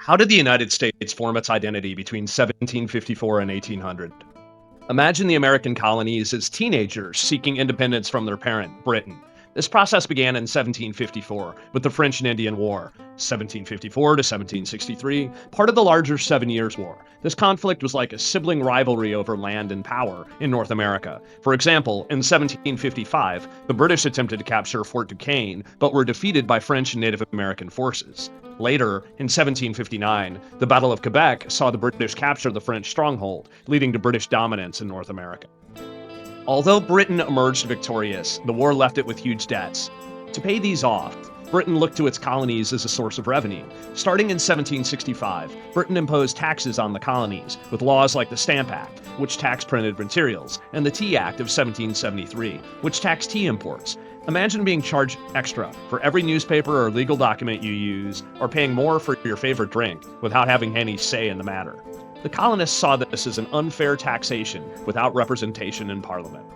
How did the United States form its identity between 1754 and 1800? Imagine the American colonies as teenagers seeking independence from their parent, Britain. This process began in 1754 with the French and Indian War, 1754 to 1763, part of the larger Seven Years' War. This conflict was like a sibling rivalry over land and power in North America. For example, in 1755, the British attempted to capture Fort Duquesne, but were defeated by French and Native American forces. Later, in 1759, the Battle of Quebec saw the British capture the French stronghold, leading to British dominance in North America. Although Britain emerged victorious, the war left it with huge debts. To pay these off, Britain looked to its colonies as a source of revenue. Starting in 1765, Britain imposed taxes on the colonies, with laws like the Stamp Act, which taxed printed materials, and the Tea Act of 1773, which taxed tea imports. Imagine being charged extra for every newspaper or legal document you use, or paying more for your favorite drink without having any say in the matter. The colonists saw this as an unfair taxation without representation in Parliament.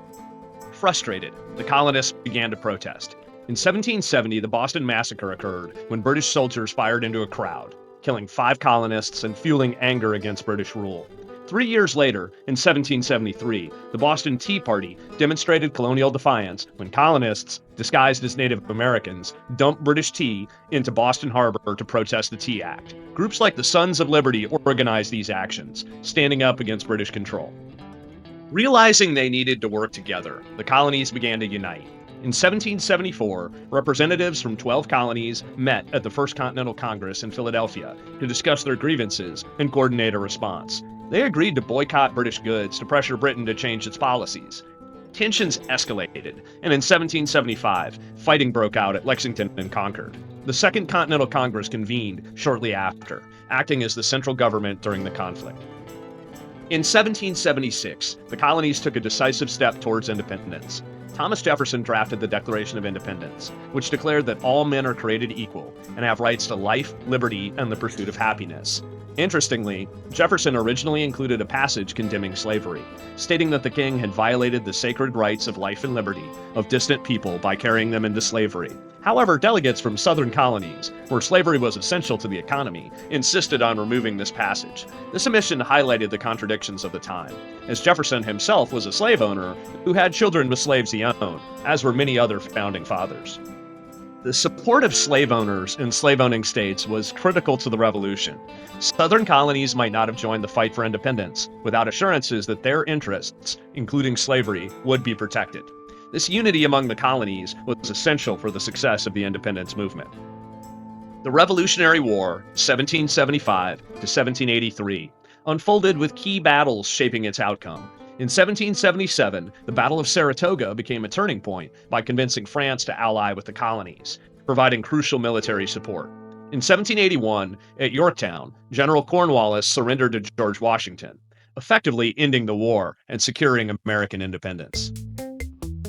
Frustrated, the colonists began to protest. In 1770, the Boston Massacre occurred when British soldiers fired into a crowd, killing 5 colonists and fueling anger against British rule. 3 years later, in 1773, the Boston Tea Party demonstrated colonial defiance when colonists, disguised as Native Americans, dumped British tea into Boston Harbor to protest the Tea Act. Groups like the Sons of Liberty organized these actions, standing up against British control. Realizing they needed to work together, the colonies began to unite. In 1774, representatives from 12 colonies met at the First Continental Congress in Philadelphia to discuss their grievances and coordinate a response. They agreed to boycott British goods to pressure Britain to change its policies. Tensions escalated, and in 1775, fighting broke out at Lexington and Concord. The Second Continental Congress convened shortly after, acting as the central government during the conflict. In 1776, the colonies took a decisive step towards independence. Thomas Jefferson drafted the Declaration of Independence, which declared that all men are created equal and have rights to life, liberty, and the pursuit of happiness. Interestingly, Jefferson originally included a passage condemning slavery, stating that the king had violated the sacred rights of life and liberty of distant people by carrying them into slavery. However, delegates from southern colonies, where slavery was essential to the economy, insisted on removing this passage. This omission highlighted the contradictions of the time, as Jefferson himself was a slave owner who had children with slaves he owned, as were many other founding fathers. The support of slave owners in slave-owning states was critical to the Revolution. Southern colonies might not have joined the fight for independence without assurances that their interests, including slavery, would be protected. This unity among the colonies was essential for the success of the independence movement. The Revolutionary War, 1775 to 1783, unfolded with key battles shaping its outcome. In 1777, the Battle of Saratoga became a turning point by convincing France to ally with the colonies, providing crucial military support. In 1781, at Yorktown, General Cornwallis surrendered to George Washington, effectively ending the war and securing American independence.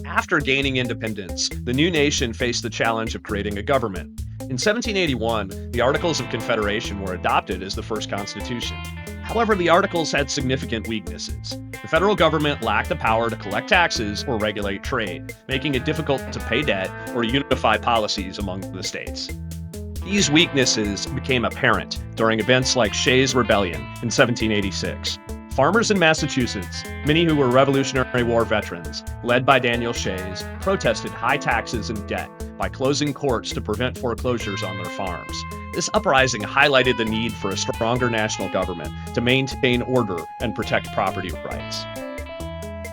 After gaining independence, the new nation faced the challenge of creating a government. In 1781, the Articles of Confederation were adopted as the first constitution. However, the Articles had significant weaknesses. The federal government lacked the power to collect taxes or regulate trade, making it difficult to pay debt or unify policies among the states. These weaknesses became apparent during events like Shays' Rebellion in 1786. Farmers in Massachusetts, many who were Revolutionary War veterans, led by Daniel Shays, protested high taxes and debt by closing courts to prevent foreclosures on their farms. This uprising highlighted the need for a stronger national government to maintain order and protect property rights.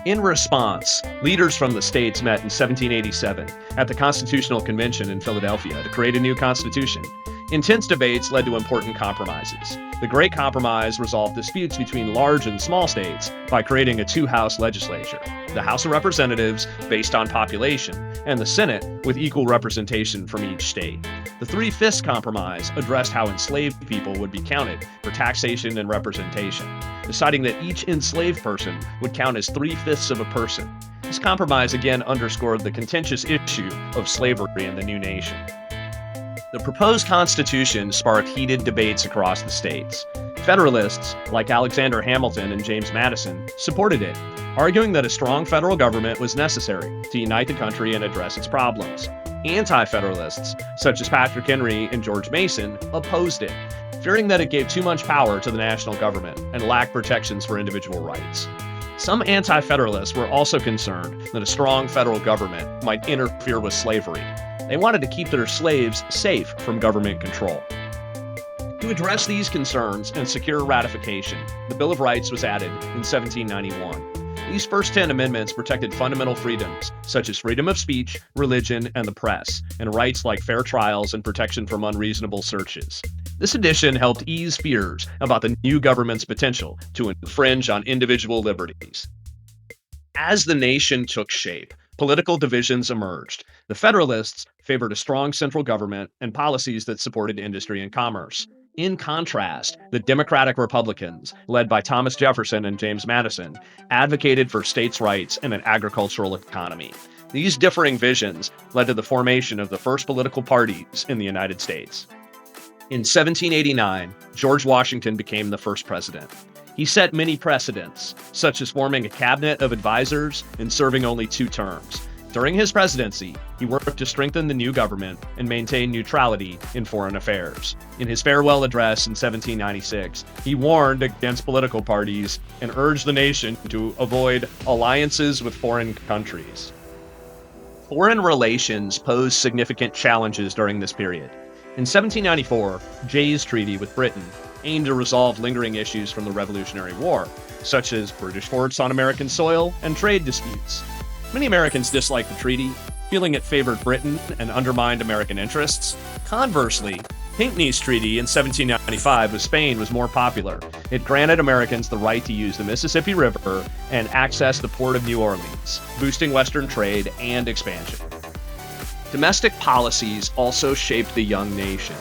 In response, leaders from the states met in 1787 at the Constitutional Convention in Philadelphia to create a new constitution. Intense debates led to important compromises. The Great Compromise resolved disputes between large and small states by creating a two-house legislature, the House of Representatives based on population, and the Senate with equal representation from each state. The Three-Fifths Compromise addressed how enslaved people would be counted for taxation and representation, deciding that each enslaved person would count as 3/5 of a person. This compromise again underscored the contentious issue of slavery in the new nation. The proposed Constitution sparked heated debates across the states. Federalists, like Alexander Hamilton and James Madison, supported it, arguing that a strong federal government was necessary to unite the country and address its problems. Anti-Federalists, such as Patrick Henry and George Mason, opposed it. fearing that it gave too much power to the national government and lacked protections for individual rights. Some anti-federalists were also concerned that a strong federal government might interfere with slavery. They wanted to keep their slaves safe from government control. To address these concerns and secure ratification, the Bill of Rights was added in 1791. These first 10 amendments protected fundamental freedoms, such as freedom of speech, religion, and the press, and rights like fair trials and protection from unreasonable searches. This addition helped ease fears about the new government's potential to infringe on individual liberties. As the nation took shape, political divisions emerged. The Federalists favored a strong central government and policies that supported industry and commerce. In contrast, the Democratic Republicans, led by Thomas Jefferson and James Madison, advocated for states' rights and an agricultural economy. These differing visions led to the formation of the first political parties in the United States. In 1789, George Washington became the first president. He set many precedents, such as forming a cabinet of advisors and serving only 2 terms. During his presidency, he worked to strengthen the new government and maintain neutrality in foreign affairs. In his farewell address in 1796, he warned against political parties and urged the nation to avoid alliances with foreign countries. Foreign relations posed significant challenges during this period. In 1794, Jay's Treaty with Britain aimed to resolve lingering issues from the Revolutionary War, such as British forts on American soil and trade disputes. Many Americans disliked the treaty, feeling it favored Britain and undermined American interests. Conversely, Pinckney's treaty in 1795 with Spain was more popular. It granted Americans the right to use the Mississippi River and access the port of New Orleans, boosting Western trade and expansion. Domestic policies also shaped the young nation.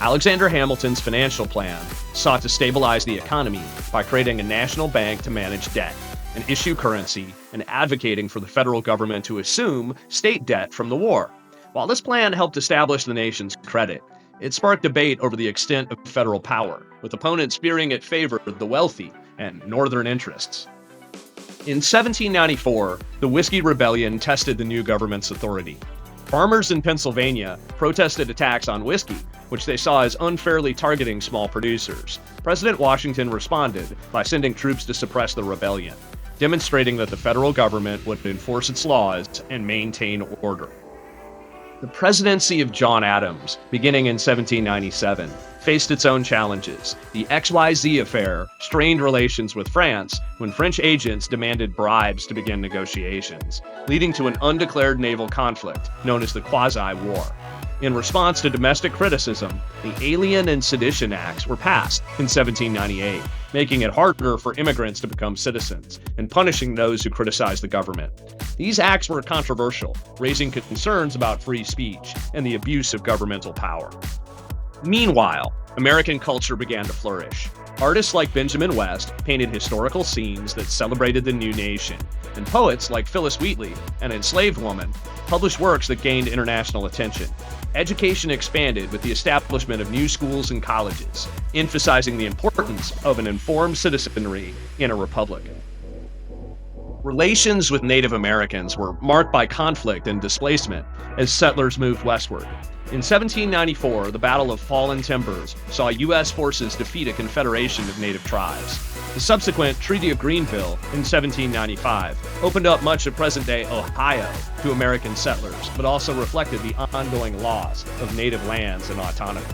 Alexander Hamilton's financial plan sought to stabilize the economy by creating a national bank to manage debt, and issue currency, and advocating for the federal government to assume state debt from the war. While this plan helped establish the nation's credit, it sparked debate over the extent of federal power, with opponents fearing it favored the wealthy and northern interests. In 1794, the Whiskey Rebellion tested the new government's authority. Farmers in Pennsylvania protested a tax on whiskey, which they saw as unfairly targeting small producers. President Washington responded by sending troops to suppress the rebellion, demonstrating that the federal government would enforce its laws and maintain order. The presidency of John Adams, beginning in 1797, faced its own challenges. The XYZ affair strained relations with France when French agents demanded bribes to begin negotiations, leading to an undeclared naval conflict known as the Quasi-War. In response to domestic criticism, the Alien and Sedition Acts were passed in 1798, making it harder for immigrants to become citizens and punishing those who criticized the government. These acts were controversial, raising concerns about free speech and the abuse of governmental power. Meanwhile, American culture began to flourish. Artists like Benjamin West painted historical scenes that celebrated the new nation, and poets like Phyllis Wheatley, an enslaved woman, published works that gained international attention. Education expanded with the establishment of new schools and colleges, emphasizing the importance of an informed citizenry in a republic. Relations with Native Americans were marked by conflict and displacement as settlers moved westward. In 1794, the Battle of Fallen Timbers saw U.S. forces defeat a confederation of Native tribes. The subsequent Treaty of Greenville in 1795 opened up much of present-day Ohio to American settlers, but also reflected the ongoing loss of native lands and autonomy.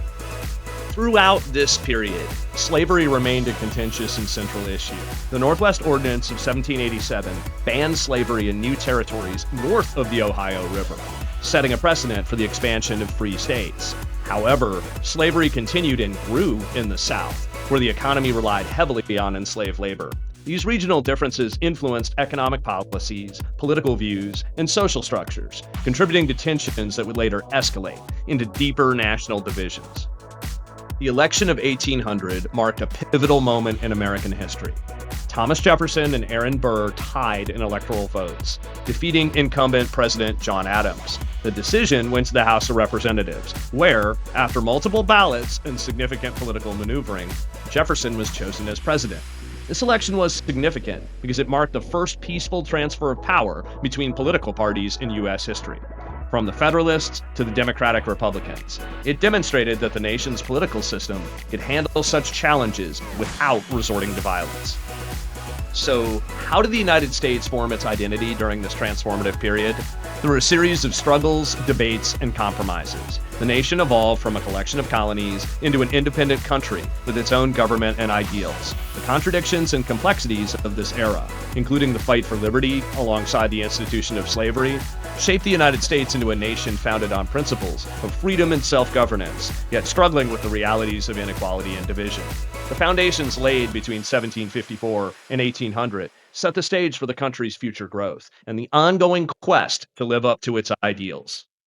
Throughout this period, slavery remained a contentious and central issue. The Northwest Ordinance of 1787 banned slavery in new territories north of the Ohio River, setting a precedent for the expansion of free states. However, slavery continued and grew in the South, where the economy relied heavily on enslaved labor. These regional differences influenced economic policies, political views, and social structures, contributing to tensions that would later escalate into deeper national divisions. The election of 1800 marked a pivotal moment in American history. Thomas Jefferson and Aaron Burr tied in electoral votes, defeating incumbent President John Adams. The decision went to the House of Representatives, where, after multiple ballots and significant political maneuvering, Jefferson was chosen as president. This election was significant because it marked the first peaceful transfer of power between political parties in U.S. history. from the Federalists to the Democratic Republicans. It demonstrated that the nation's political system could handle such challenges without resorting to violence. So, how did the United States form its identity during this transformative period? Through a series of struggles, debates, and compromises. The nation evolved from a collection of colonies into an independent country with its own government and ideals. The contradictions and complexities of this era, including the fight for liberty alongside the institution of slavery, shaped the United States into a nation founded on principles of freedom and self-governance, yet struggling with the realities of inequality and division. The foundations laid between 1754 and 1800 set the stage for the country's future growth and the ongoing quest to live up to its ideals.